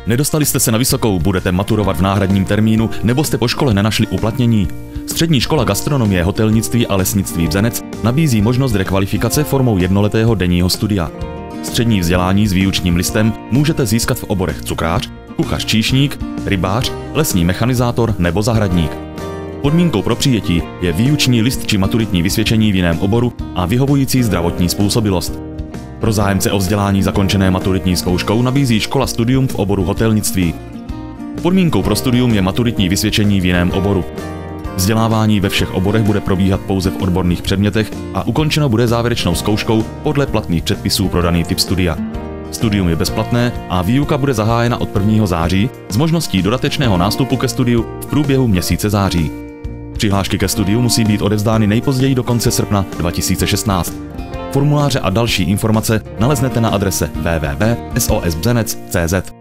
Nedostali jste se na vysokou, budete maturovat v náhradním termínu, nebo jste po škole nenašli uplatnění? Střední škola gastronomie, hotelnictví a lesnictví Bzenec nabízí možnost rekvalifikace formou jednoletého denního studia. Střední vzdělání s výučním listem můžete získat v oborech cukrář, kuchař číšník, rybář, lesní mechanizátor nebo zahradník. Podmínkou pro přijetí je výuční list či maturitní vysvědčení v jiném oboru a vyhovující zdravotní způsobilost. Pro zájemce o vzdělání zakončené maturitní zkouškou nabízí škola studium v oboru hotelnictví. Podmínkou pro studium je maturitní vysvědčení v jiném oboru. Vzdělávání ve všech oborech bude probíhat pouze v odborných předmětech a ukončeno bude závěrečnou zkouškou podle platných předpisů pro daný typ studia. Studium je bezplatné a výuka bude zahájena od 1. září s možností dodatečného nástupu ke studiu v průběhu měsíce září. Přihlášky ke studiu musí být odevzdány nejpozději do konce srpna 2016. Formuláře a další informace naleznete na adrese www.sosbzenec.cz.